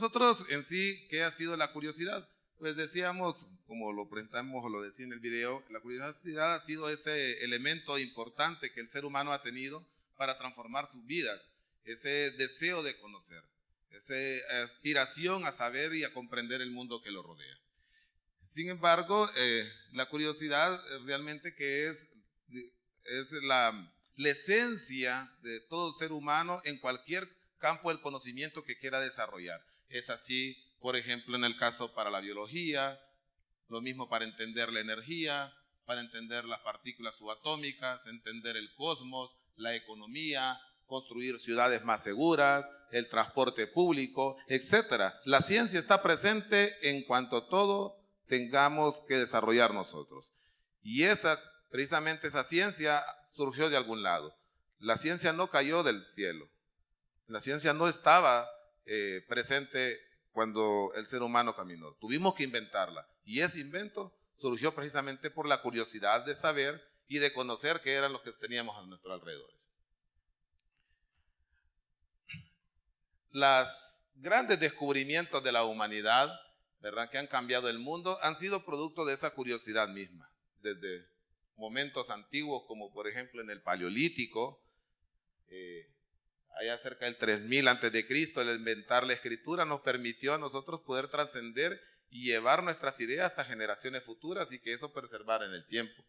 nosotros en sí, ¿qué ha sido la curiosidad? Pues decíamos, como lo presentamos o lo decía en el video, la curiosidad ha sido ese elemento importante que el ser humano ha tenido para transformar sus vidas, ese deseo de conocer, esa aspiración a saber y a comprender el mundo que lo rodea. Sin embargo, la curiosidad realmente que es la esencia de todo ser humano en cualquier campo del conocimiento que quiera desarrollar. Es así, por ejemplo, en el caso para la biología, lo mismo para entender la energía, para entender las partículas subatómicas, entender el cosmos, la economía, construir ciudades más seguras, el transporte público, etc. La ciencia está presente en cuanto todo tengamos que desarrollar nosotros. Y precisamente esa ciencia surgió de algún lado. La ciencia no cayó del cielo. La ciencia no estaba presente cuando el ser humano caminó. Tuvimos que inventarla. Y ese invento surgió precisamente por la curiosidad de saber y de conocer qué eran los que teníamos a nuestros alrededores. Los grandes descubrimientos de la humanidad, ¿verdad?, que han cambiado el mundo, han sido producto de esa curiosidad misma. Desde momentos antiguos, como por ejemplo en el Paleolítico, allá cerca del 3000 a.C., el inventar la escritura nos permitió a nosotros poder trascender y llevar nuestras ideas a generaciones futuras y que eso preservara en el tiempo.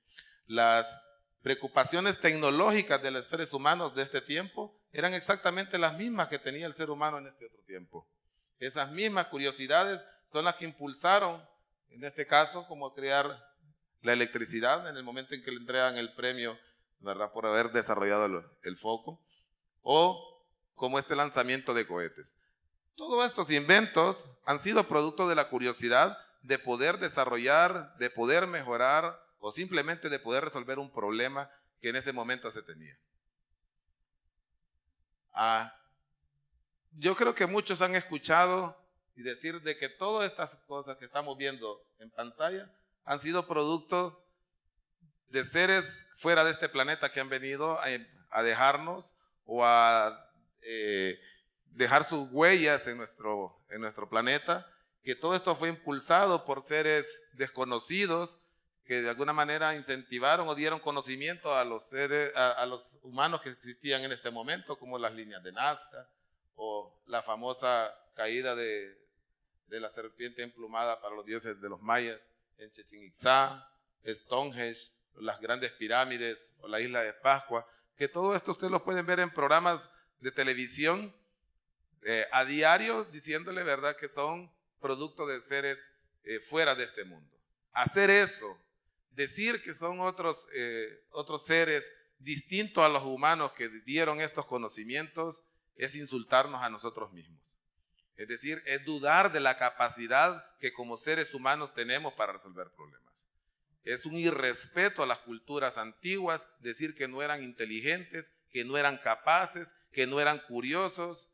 Las preocupaciones tecnológicas de los seres humanos de este tiempo eran exactamente las mismas que tenía el ser humano en este otro tiempo. Esas mismas curiosidades son las que impulsaron, en este caso, como crear la electricidad en el momento en que le entregan el premio, ¿verdad?, por haber desarrollado el foco, o como este lanzamiento de cohetes. Todos estos inventos han sido producto de la curiosidad de poder desarrollar, de poder mejorar o simplemente de poder resolver un problema que en ese momento se tenía. Yo creo que muchos han escuchado y decir de que todas estas cosas que estamos viendo en pantalla han sido producto de seres fuera de este planeta que han venido a dejarnos o a dejar sus huellas en nuestro planeta, que todo esto fue impulsado por seres desconocidos que de alguna manera incentivaron o dieron conocimiento a los humanos que existían en este momento, como las líneas de Nazca o la famosa caída de la serpiente emplumada para los dioses de los mayas en Chichén Itzá, Stonehenge, las grandes pirámides o la isla de Pascua, que todo esto ustedes lo pueden ver en programas de televisión a diario, diciéndole, ¿verdad?, que son producto de seres fuera de este mundo. Hacer eso, decir que son otros seres distintos a los humanos que dieron estos conocimientos, es insultarnos a nosotros mismos. Es decir, es dudar de la capacidad que como seres humanos tenemos para resolver problemas. Es un irrespeto a las culturas antiguas decir que no eran inteligentes, que no eran capaces, que no eran curiosos,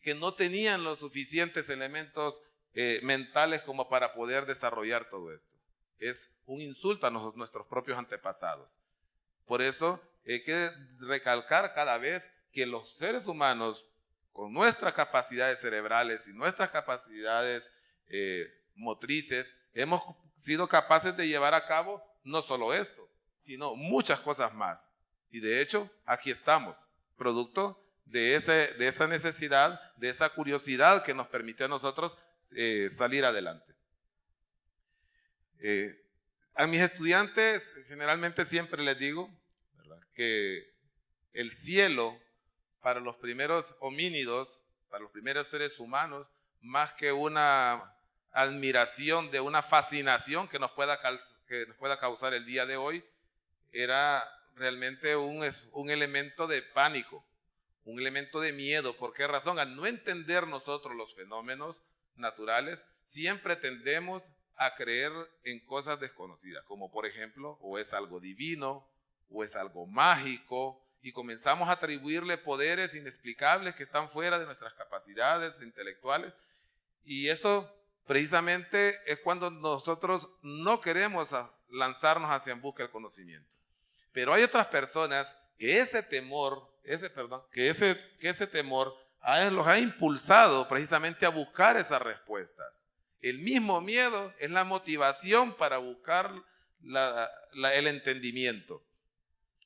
que no tenían los suficientes elementos mentales como para poder desarrollar todo esto. Es un insulto a nuestros propios antepasados. Por eso hay que recalcar cada vez que los seres humanos, con nuestras capacidades cerebrales y nuestras capacidades motrices, hemos sido capaces de llevar a cabo no solo esto, sino muchas cosas más. Y de hecho, aquí estamos, producto de esa necesidad, de esa curiosidad que nos permitió a nosotros salir adelante. A mis estudiantes generalmente siempre les digo, ¿verdad?, que el cielo para los primeros homínidos, para los primeros seres humanos, más que una admiración, de una fascinación que nos pueda causar el día de hoy, era realmente un elemento de pánico, un elemento de miedo. ¿Por qué razón? Al no entender nosotros los fenómenos naturales, siempre tendemos a creer en cosas desconocidas, como por ejemplo, o es algo divino, o es algo mágico, y comenzamos a atribuirle poderes inexplicables que están fuera de nuestras capacidades intelectuales, y eso precisamente es cuando nosotros no queremos lanzarnos hacia en busca del conocimiento. Pero hay otras personas que ese temor los ha impulsado precisamente a buscar esas respuestas. El mismo miedo es la motivación para buscar el entendimiento.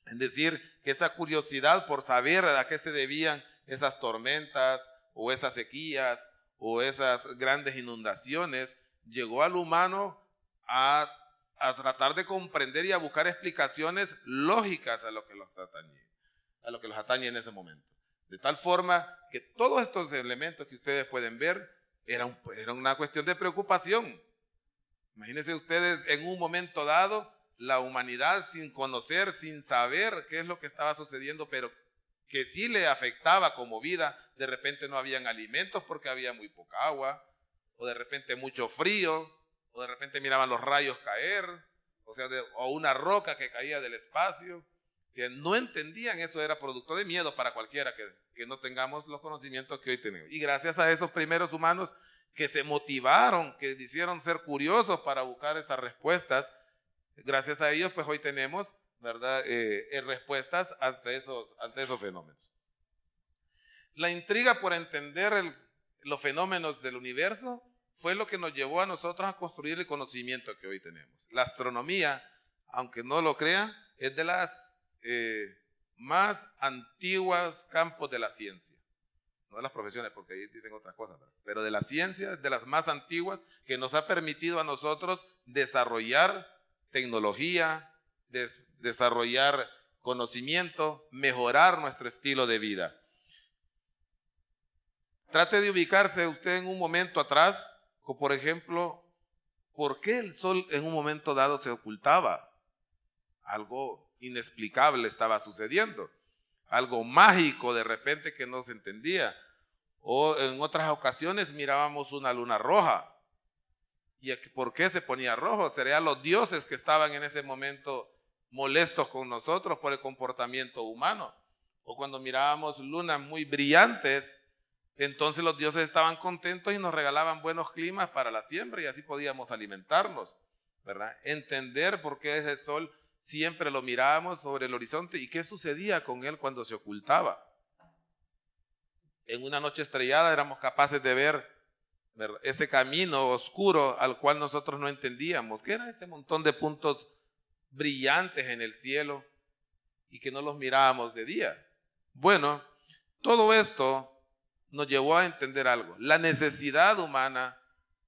Es decir, que esa curiosidad por saber a qué se debían esas tormentas o esas sequías o esas grandes inundaciones, llegó al humano a tratar de comprender y a buscar explicaciones lógicas a lo que los atañe en ese momento. De tal forma que todos estos elementos que ustedes pueden ver era una cuestión de preocupación. Imagínense ustedes en un momento dado, la humanidad sin conocer, sin saber qué es lo que estaba sucediendo, pero que sí le afectaba como vida. De repente no habían alimentos porque había muy poca agua, o de repente mucho frío, o de repente miraban los rayos caer, o una roca que caía del espacio. Si no entendían, eso era producto de miedo para cualquiera que no tengamos los conocimientos que hoy tenemos. Y gracias a esos primeros humanos que se motivaron, que hicieron ser curiosos para buscar esas respuestas, gracias a ellos, pues hoy tenemos, ¿verdad?, respuestas ante esos fenómenos. La intriga por entender los fenómenos del universo fue lo que nos llevó a nosotros a construir el conocimiento que hoy tenemos. La astronomía, aunque no lo crean, es de las más antiguos campos de la ciencia. No de las profesiones, porque ahí dicen otras cosas, pero de la ciencia, de las más antiguas, que nos ha permitido a nosotros desarrollar tecnología, desarrollar conocimiento, mejorar nuestro estilo de vida. Trate de ubicarse usted en un momento atrás, como por ejemplo, ¿por qué el sol en un momento dado se ocultaba? Algo inexplicable estaba sucediendo, algo mágico de repente que no se entendía. O en otras ocasiones mirábamos una luna roja. ¿Y por qué se ponía rojo? Serían los dioses que estaban en ese momento molestos con nosotros por el comportamiento humano. O cuando mirábamos lunas muy brillantes, entonces los dioses estaban contentos y nos regalaban buenos climas para la siembra y así podíamos alimentarnos, ¿verdad? Entender por qué ese sol siempre lo mirábamos sobre el horizonte y qué sucedía con él cuando se ocultaba. En una noche estrellada éramos capaces de ver ese camino oscuro al cual nosotros no entendíamos, que era ese montón de puntos brillantes en el cielo y que no los mirábamos de día. Bueno, todo esto nos llevó a entender algo, la necesidad humana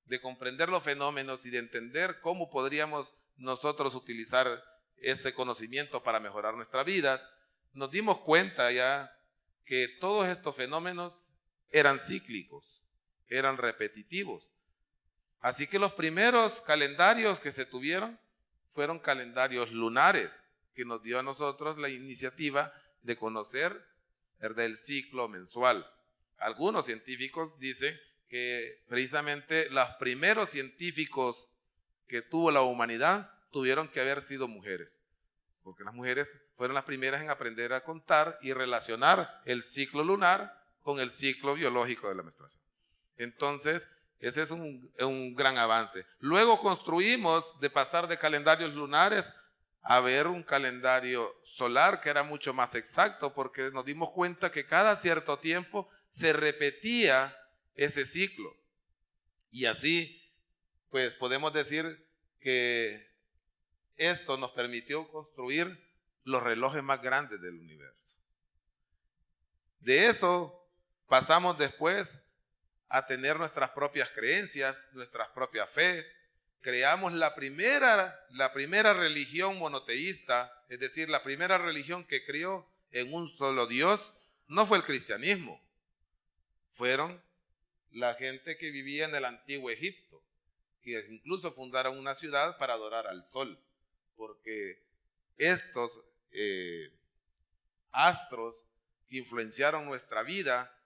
de comprender los fenómenos y de entender cómo podríamos nosotros utilizar ese conocimiento para mejorar nuestras vidas. Nos dimos cuenta ya que todos estos fenómenos eran cíclicos, eran repetitivos. Así que los primeros calendarios que se tuvieron fueron calendarios lunares, que nos dio a nosotros la iniciativa de conocer el ciclo mensual. Algunos científicos dicen que precisamente los primeros científicos que tuvo la humanidad tuvieron que haber sido mujeres, porque las mujeres fueron las primeras en aprender a contar y relacionar el ciclo lunar con el ciclo biológico de la menstruación. Entonces, ese es un gran avance. Luego construimos de pasar de calendarios lunares a ver un calendario solar que era mucho más exacto, porque nos dimos cuenta que cada cierto tiempo se repetía ese ciclo. Y así, pues podemos decir que esto nos permitió construir los relojes más grandes del universo. De eso pasamos después a tener nuestras propias creencias, nuestras propias fe. Creamos la primera religión monoteísta, es decir, la primera religión que creó en un solo Dios. No fue el cristianismo, fueron la gente que vivía en el antiguo Egipto, que incluso fundaron una ciudad para adorar al sol, porque estos astros que influenciaron nuestra vida,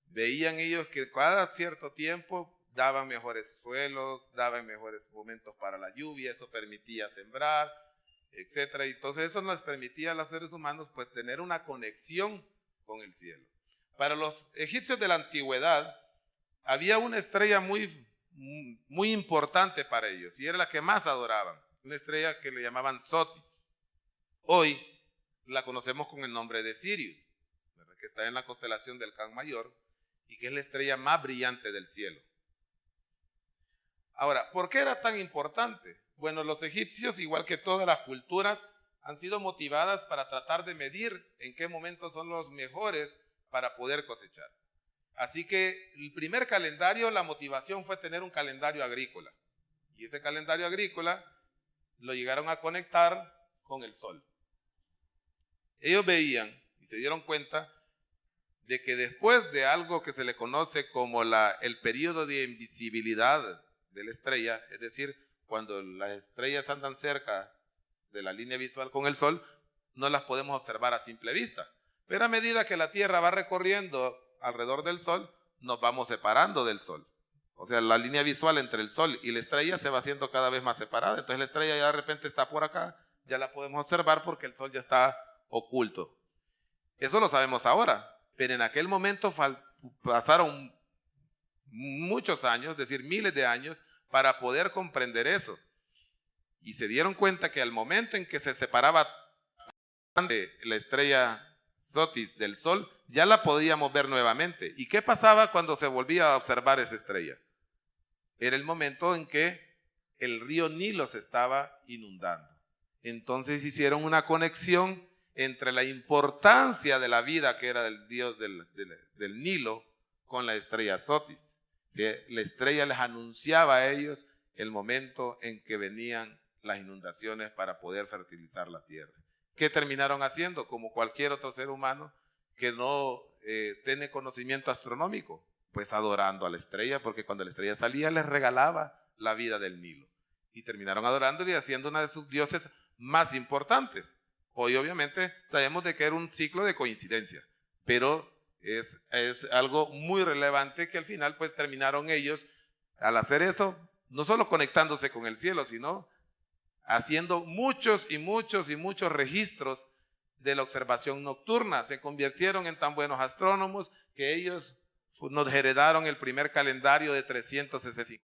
veían ellos que cada cierto tiempo daban mejores suelos, daban mejores momentos para la lluvia, eso permitía sembrar, etc. Y entonces eso nos permitía a los seres humanos pues tener una conexión con el cielo. Para los egipcios de la antigüedad había una estrella muy importante para ellos y era la que más adoraban, una estrella que le llamaban Sotis. Hoy la conocemos con el nombre de Sirius, ¿verdad?, que está en la constelación del Can Mayor, y que es la estrella más brillante del cielo. Ahora, ¿por qué era tan importante? Bueno, los egipcios, igual que todas las culturas, han sido motivadas para tratar de medir en qué momentos son los mejores para poder cosechar. Así que el primer calendario, la motivación fue tener un calendario agrícola. Y ese calendario agrícola lo llegaron a conectar con el sol. Ellos veían y se dieron cuenta de que después de algo que se le conoce como el periodo de invisibilidad de la estrella, es decir, cuando las estrellas andan cerca de la línea visual con el sol, no las podemos observar a simple vista. Pero a medida que la Tierra va recorriendo alrededor del sol, nos vamos separando del sol. O sea, la línea visual entre el sol y la estrella se va haciendo cada vez más separada. Entonces la estrella ya de repente está por acá, ya la podemos observar porque el sol ya está oculto. Eso lo sabemos ahora, pero en aquel momento pasaron muchos años, es decir, miles de años, para poder comprender eso. Y se dieron cuenta que al momento en que se separaba la estrella Sotis del sol, ya la podíamos ver nuevamente. ¿Y qué pasaba cuando se volvía a observar esa estrella? Era el momento en que el río Nilo se estaba inundando. Entonces hicieron una conexión entre la importancia de la vida que era del dios del Nilo con la estrella Sotis. La estrella les anunciaba a ellos el momento en que venían las inundaciones para poder fertilizar la tierra. ¿Qué terminaron haciendo? Como cualquier otro ser humano que no tiene conocimiento astronómico, pues adorando a la estrella, porque cuando la estrella salía les regalaba la vida del Nilo. Y terminaron adorándole y haciendo una de sus dioses más importantes. Hoy obviamente sabemos de que era un ciclo de coincidencia, pero es algo muy relevante que al final pues terminaron ellos al hacer eso, no solo conectándose con el cielo, sino haciendo muchos registros de la observación nocturna. Se convirtieron en tan buenos astrónomos que ellos nos heredaron el primer calendario de 365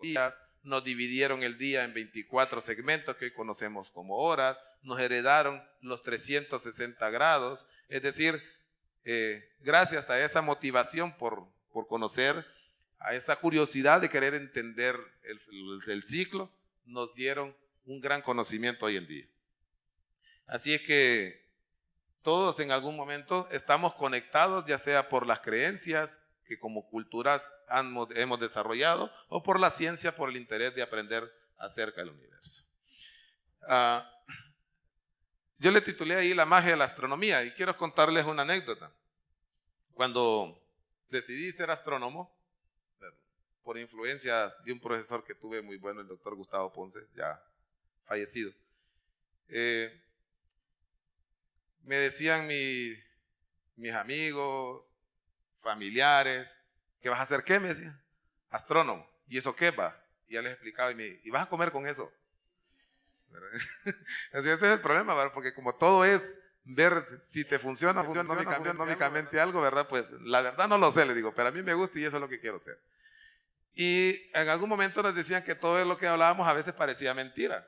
días, nos dividieron el día en 24 segmentos que hoy conocemos como horas, nos heredaron los 360 grados, es decir, gracias a esa motivación por conocer, a esa curiosidad de querer entender el ciclo, nos dieron un gran conocimiento hoy en día. Así es que todos en algún momento estamos conectados, ya sea por las creencias que como culturas hemos desarrollado o por la ciencia, por el interés de aprender acerca del universo. Yo le titulé ahí La magia de la astronomía y quiero contarles una anécdota. Cuando decidí ser astrónomo, por influencia de un profesor que tuve muy bueno, el doctor Gustavo Ponce, ya fallecido, me decían mis amigos, familiares, ¿qué vas a hacer? ¿Qué? Me decían, astrónomo. ¿Y eso qué va? Y ya les explicaba y vas a comer con eso. Así ese es el problema, ¿verdad? Porque como todo es ver si te funciona económicamente algo, ¿verdad? Pues la verdad no lo sé, le digo, pero a mí me gusta y eso es lo que quiero hacer. Y en algún momento nos decían que todo lo que hablábamos a veces parecía mentira.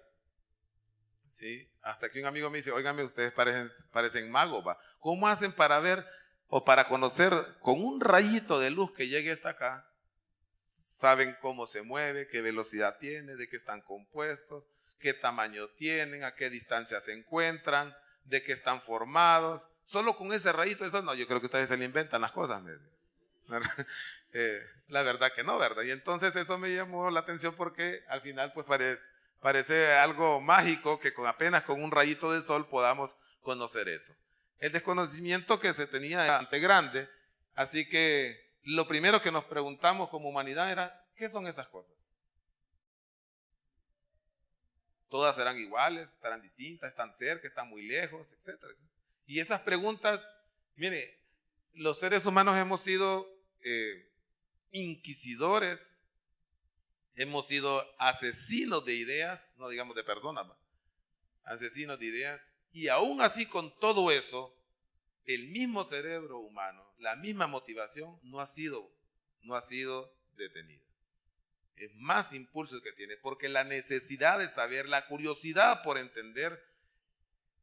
¿Sí? Hasta que un amigo me dice, óigame, ustedes parecen magos, ¿va? ¿Cómo hacen para ver o para conocer con un rayito de luz que llegue hasta acá? Saben cómo se mueve, qué velocidad tiene, de qué están compuestos, qué tamaño tienen, a qué distancia se encuentran, de qué están formados. Solo con ese rayito, eso no, yo creo que ustedes se le inventan las cosas, me dicen. La verdad que no, ¿verdad? Y entonces eso me llamó la atención porque al final pues parece algo mágico que apenas con un rayito de sol podamos conocer eso. El desconocimiento que se tenía era bastante grande, así que lo primero que nos preguntamos como humanidad era, ¿qué son esas cosas? Todas serán iguales, estarán distintas, están cerca, están muy lejos, etcétera. Y esas preguntas, mire, los seres humanos hemos sido inquisidores, hemos sido asesinos de ideas, no digamos de personas, asesinos de ideas, y aún así con todo eso, el mismo cerebro humano, la misma motivación no ha sido detenida. Es más impulso que tiene, porque la necesidad de saber, la curiosidad por entender,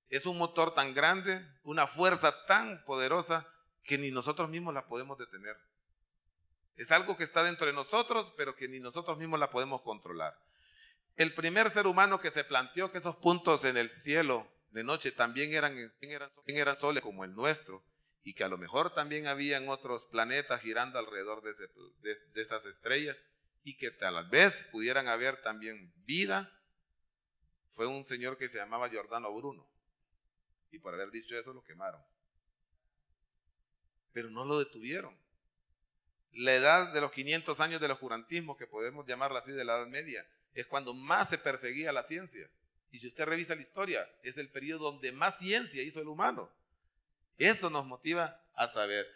es un motor tan grande, una fuerza tan poderosa, que ni nosotros mismos la podemos detener. Es algo que está dentro de nosotros, pero que ni nosotros mismos la podemos controlar. El primer ser humano que se planteó que esos puntos en el cielo de noche también eran soles como el nuestro, y que a lo mejor también habían otros planetas girando alrededor de esas estrellas, y que tal vez pudieran haber también vida, fue un señor que se llamaba Giordano Bruno. Y por haber dicho eso lo quemaron. Pero no lo detuvieron. La edad de los 500 años del oscurantismo, que podemos llamarla así, de la Edad Media, es cuando más se perseguía la ciencia. Y si usted revisa la historia, es el periodo donde más ciencia hizo el humano. Eso nos motiva a saber.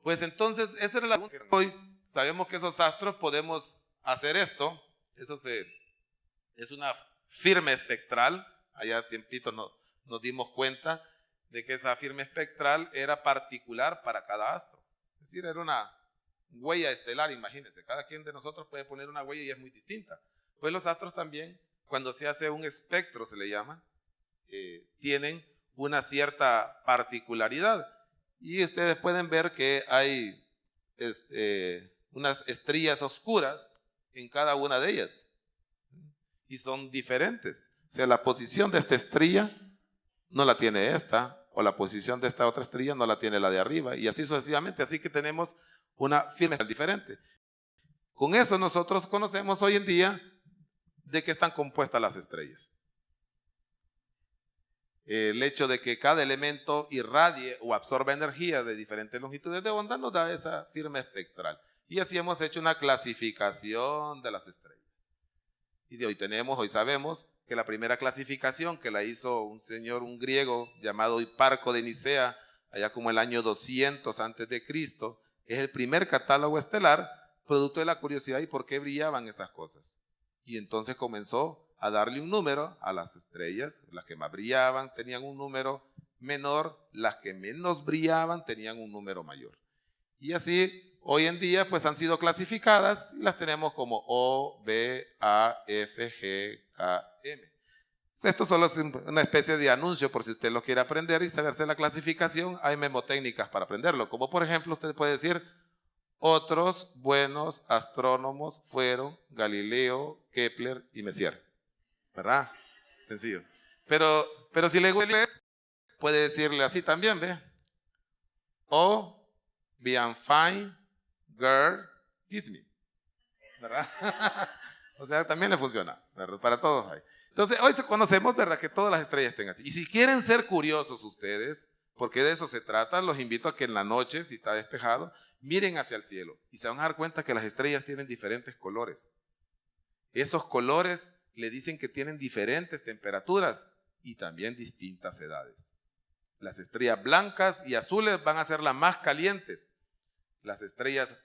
Pues entonces, esa era la pregunta. Hoy sabemos que esos astros podemos hacer esto. Es una firma espectral. Allá tiempito nos dimos cuenta de que esa firma espectral era particular para cada astro. Es decir, era una huella estelar, imagínense. Cada quien de nosotros puede poner una huella y es muy distinta. Pues los astros también, cuando se hace un espectro, se le llama, tienen una cierta particularidad. Y ustedes pueden ver que hay unas estrellas oscuras en cada una de ellas. Y son diferentes. O sea, la posición de esta estrella no la tiene esta, o la posición de esta otra estrella no la tiene la de arriba, y así sucesivamente. Así que tenemos una firma diferente. Con eso nosotros conocemos hoy en día de qué están compuestas las estrellas. El hecho de que cada elemento irradie o absorba energía de diferentes longitudes de onda nos da esa firma espectral. Y así hemos hecho una clasificación de las estrellas. Y hoy sabemos que la primera clasificación que la hizo un griego llamado Hiparco de Nicea, allá como el año 200 antes de Cristo, es el primer catálogo estelar, producto de la curiosidad y por qué brillaban esas cosas. Y entonces comenzó a darle un número a las estrellas. Las que más brillaban tenían un número menor, las que menos brillaban tenían un número mayor. Y así, hoy en día, pues han sido clasificadas y las tenemos como O, B, A, F, G, K, M. Esto solo es una especie de anuncio por si usted lo quiere aprender y saberse la clasificación. Hay memotécnicas para aprenderlo, como por ejemplo usted puede decir: otros buenos astrónomos fueron Galileo, Kepler y Messier. ¿Verdad? Sencillo. Pero si le gusta, puede decirle así también, ¿ve? O, bien fine, girl, kiss me. ¿Verdad? O sea, también le funciona, ¿verdad? Para todos hay. Entonces, hoy conocemos, ¿verdad?, que todas las estrellas estén así. Y si quieren ser curiosos ustedes, porque de eso se trata, los invito a que en la noche, si está despejado, miren hacia el cielo y se van a dar cuenta que las estrellas tienen diferentes colores. Esos colores le dicen que tienen diferentes temperaturas y también distintas edades. Las estrellas blancas y azules van a ser las más calientes. Las estrellas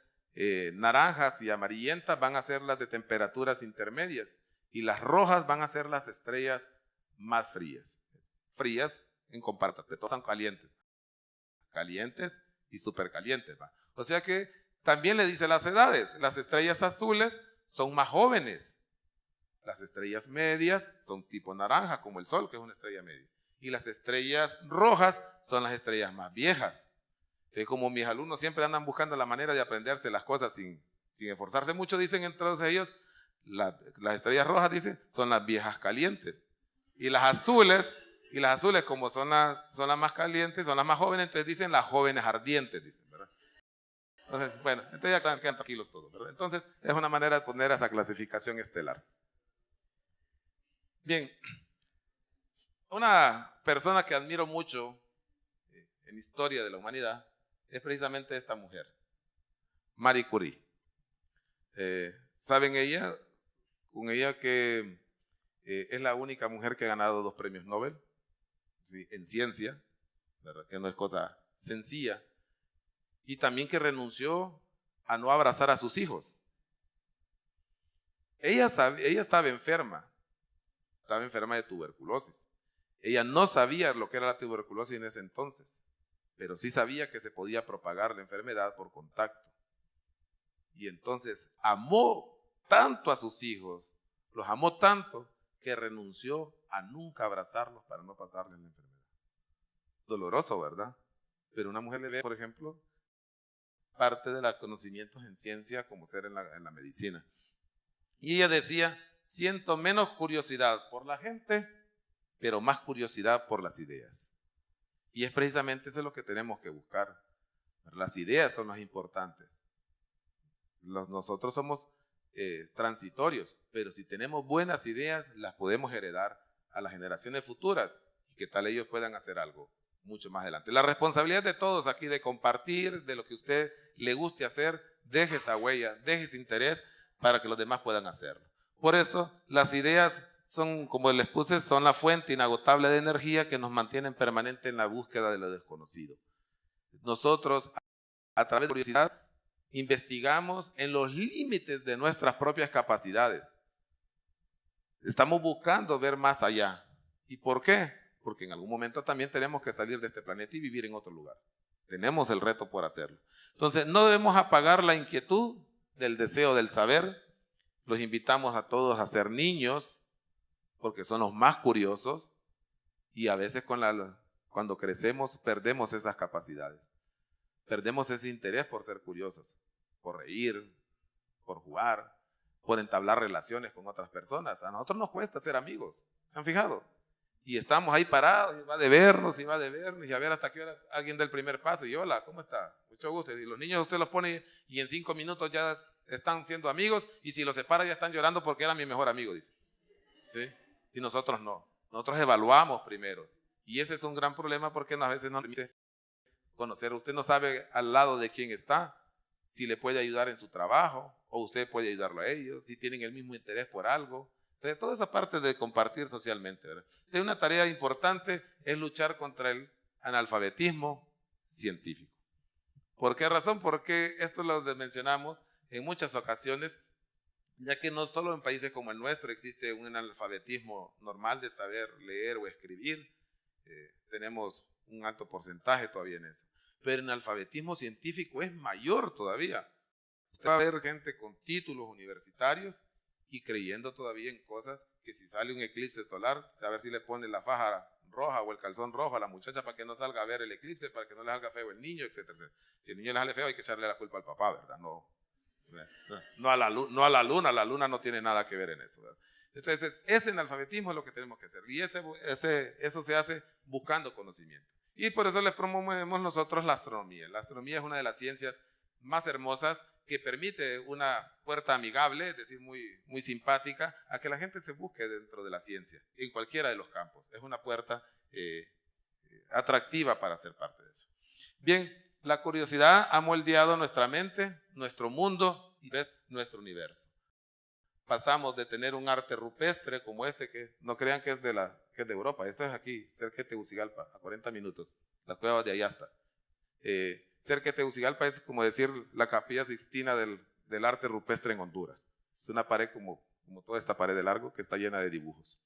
naranjas y amarillentas van a ser las de temperaturas intermedias. Y las rojas van a ser las estrellas más frías. Frías en comparación, todas son calientes. Calientes y supercalientes. ¿Va? O sea que también le dice las edades. Las estrellas azules son más jóvenes. Las estrellas medias son tipo naranja, como el Sol, que es una estrella media. Y las estrellas rojas son las estrellas más viejas. Entonces, como mis alumnos siempre andan buscando la manera de aprenderse las cosas sin esforzarse mucho, dicen entre ellos, las estrellas rojas, dicen, son las viejas calientes. Y las azules, como son las más calientes, son las más jóvenes, entonces dicen las jóvenes ardientes, dicen, ¿verdad? Entonces, bueno, entonces ya quedan tranquilos todos, ¿verdad? Entonces, es una manera de poner esa clasificación estelar. Bien, una persona que admiro mucho en historia de la humanidad es precisamente esta mujer, Marie Curie. ¿Saben con ella que es la única mujer que ha ganado 2 premios Nobel, ¿sí?, en ciencia, ¿verdad?, que no es cosa sencilla, y también que renunció a no abrazar a sus hijos. Ella estaba enferma de tuberculosis. Ella no sabía lo que era la tuberculosis en ese entonces, pero sí sabía que se podía propagar la enfermedad por contacto. Y entonces amó tanto a sus hijos, los amó tanto, que renunció a nunca abrazarlos para no pasarles la enfermedad. Doloroso, ¿verdad? Pero una mujer le ve, por ejemplo, parte de los conocimientos en ciencia como ser en la medicina. Y ella decía, siento menos curiosidad por la gente, pero más curiosidad por las ideas. Y es precisamente eso lo que tenemos que buscar. Las ideas son las importantes. Nosotros somos transitorios, pero si tenemos buenas ideas, las podemos heredar a las generaciones futuras y que tal ellos puedan hacer algo mucho más adelante. La responsabilidad de todos aquí de compartir de lo que a usted le guste hacer, deje esa huella, deje ese interés para que los demás puedan hacerlo. Por eso las ideas son, como les puse, son la fuente inagotable de energía que nos mantienen permanente en la búsqueda de lo desconocido. Nosotros, a través de la curiosidad, investigamos en los límites de nuestras propias capacidades. Estamos buscando ver más allá. ¿Y por qué? Porque en algún momento también tenemos que salir de este planeta y vivir en otro lugar. Tenemos el reto por hacerlo. Entonces, no debemos apagar la inquietud del deseo del saber. Los invitamos a todos a ser niños, porque son los más curiosos, y a veces cuando crecemos perdemos esas capacidades. Perdemos ese interés por ser curiosos, por reír, por jugar, por entablar relaciones con otras personas. A nosotros nos cuesta ser amigos, ¿se han fijado? Y estamos ahí parados, y va de vernos, y va de vernos, y a ver hasta qué hora alguien da el primer paso, y hola, ¿cómo está? Mucho gusto. Y los niños usted los pone y en 5 minutos ya están siendo amigos, y si los separa ya están llorando porque era mi mejor amigo, dice. ¿Sí? Y nosotros no, nosotros evaluamos primero. Y ese es un gran problema porque a veces no permite conocer. Usted no sabe al lado de quién está, si le puede ayudar en su trabajo, o usted puede ayudarlo a ellos, si tienen el mismo interés por algo. O sea, toda esa parte de compartir socialmente, ¿verdad? Entonces, una tarea importante es luchar contra el analfabetismo científico. ¿Por qué razón? Porque esto lo mencionamos en muchas ocasiones, ya que no solo en países como el nuestro existe un analfabetismo normal de saber leer o escribir, tenemos un alto porcentaje todavía en eso, pero el analfabetismo científico es mayor todavía. Usted va a ver gente con títulos universitarios y creyendo todavía en cosas que si sale un eclipse solar, a ver si le pone la faja roja o el calzón rojo a la muchacha para que no salga a ver el eclipse, para que no le salga feo el niño, etc. Si el niño le sale feo hay que echarle la culpa al papá, ¿verdad? No a la luna no tiene nada que ver en eso, ¿verdad? Entonces ese analfabetismo es lo que tenemos que hacer y eso se hace buscando conocimiento. Y por eso les promovemos nosotros la astronomía. La astronomía es una de las ciencias más hermosas que permite una puerta amigable, es decir, muy simpática, a que la gente se busque dentro de la ciencia, en cualquiera de los campos. Es una puerta atractiva para ser parte de eso. Bien, la curiosidad ha moldeado nuestra mente, nuestro mundo y nuestro universo. Pasamos de tener un arte rupestre como este, que no crean que es de Europa, esto es aquí, cerca de Tegucigalpa, a 40 minutos, las cuevas de Ayasta. Cerca de Tegucigalpa es como decir la Capilla Sixtina del arte rupestre en Honduras. Es una pared como toda esta pared de largo que está llena de dibujos.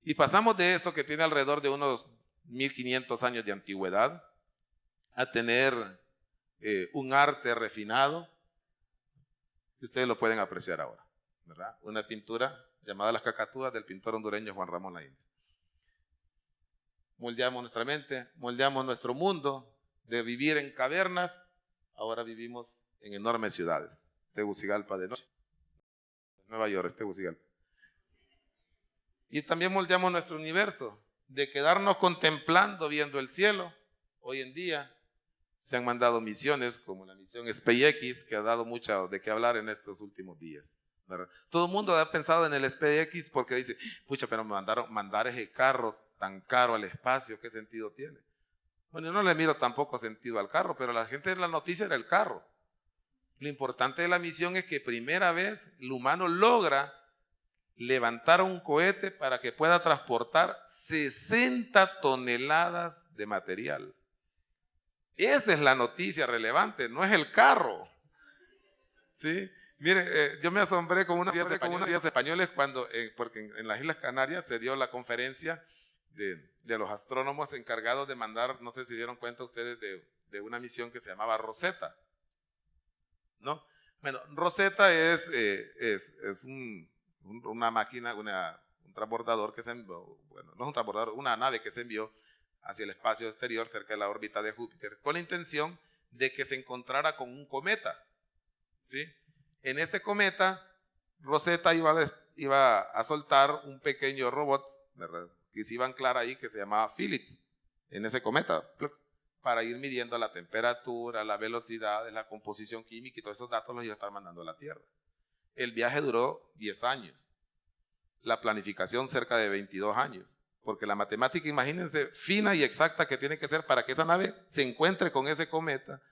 Y pasamos de esto que tiene alrededor de unos 1500 años de antigüedad a tener un arte refinado que ustedes lo pueden apreciar ahora, ¿verdad? Una pintura llamada Las Cacatúas del pintor hondureño Juan Ramón Laínez. Moldeamos nuestra mente, moldeamos nuestro mundo. De vivir en cavernas, ahora vivimos en enormes ciudades. Tegucigalpa de noche, Nueva York es Tegucigalpa. Y también moldeamos nuestro universo, de quedarnos contemplando, viendo el cielo. Hoy en día se han mandado misiones como la misión SpaceX, que ha dado mucho de qué hablar en estos últimos días, ¿verdad? Todo el mundo ha pensado en el SpaceX porque dice, pucha, pero me mandar ese carro tan caro al espacio, ¿qué sentido tiene? Bueno, yo no le miro tampoco sentido al carro, pero la gente de la noticia era el carro. Lo importante de la misión es que primera vez el humano logra levantar un cohete para que pueda transportar 60 toneladas de material. Esa es la noticia relevante, no es el carro. ¿Sí? Mire, yo me asombré con unos días españoles cuando, porque en las Islas Canarias se dio la conferencia de los astrónomos encargados de mandar, no sé si dieron cuenta ustedes de una misión que se llamaba Rosetta, ¿no? Bueno, Rosetta es una máquina, un transbordador que se envió, bueno, no es un transbordador, una nave que se envió hacia el espacio exterior cerca de la órbita de Júpiter, con la intención de que se encontrara con un cometa, ¿sí? En ese cometa, Rosetta iba a soltar un pequeño robot, ¿verdad?, que se iba a anclar ahí, que se llamaba Phillips, en ese cometa, para ir midiendo la temperatura, la velocidad, la composición química y todos esos datos los iba a estar mandando a la Tierra. El viaje duró 10 años, la planificación cerca de 22 años, porque la matemática, imagínense, fina y exacta que tiene que ser para que esa nave se encuentre con ese cometa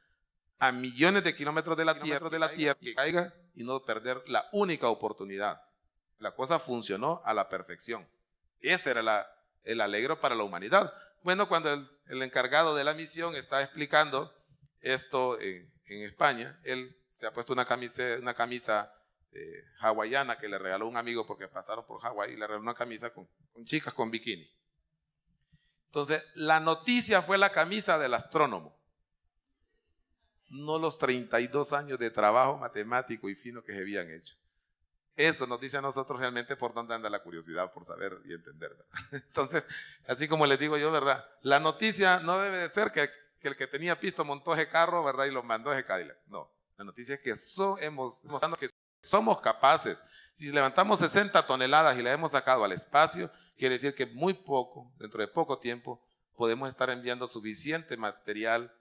a millones de kilómetros de la Tierra, que caiga y no perder la única oportunidad. La cosa funcionó a la perfección. Ese era el alegro para la humanidad. Bueno, cuando el encargado de la misión está explicando esto en España, él se ha puesto una camisa hawaiana que le regaló un amigo porque pasaron por Hawái, y le regaló una camisa con chicas con bikini. Entonces, la noticia fue la camisa del astrónomo, no los 32 años de trabajo matemático y fino que se habían hecho. Eso nos dice a nosotros realmente por dónde anda la curiosidad, por saber y entender, ¿verdad? Entonces, así como les digo yo, ¿verdad? La noticia no debe de ser que el que tenía pisto montó ese carro, ¿verdad?, y lo mandó a ese Cadillac. No, la noticia es que hemos mostrando que somos capaces. Si levantamos 60 toneladas y las hemos sacado al espacio, quiere decir que muy poco, dentro de poco tiempo, podemos estar enviando suficiente material,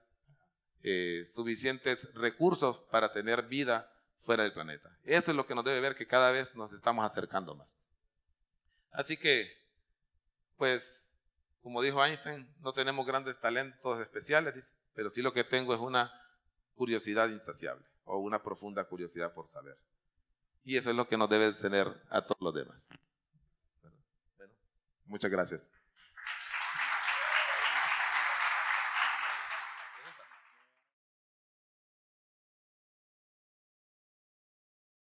suficientes recursos para tener vida fuera del planeta. Eso es lo que nos debe ver, que cada vez nos estamos acercando más. Así que, pues, como dijo Einstein, no tenemos grandes talentos especiales, pero sí lo que tengo es una curiosidad insaciable o una profunda curiosidad por saber. Y eso es lo que nos debe tener a todos los demás. Bueno, muchas gracias.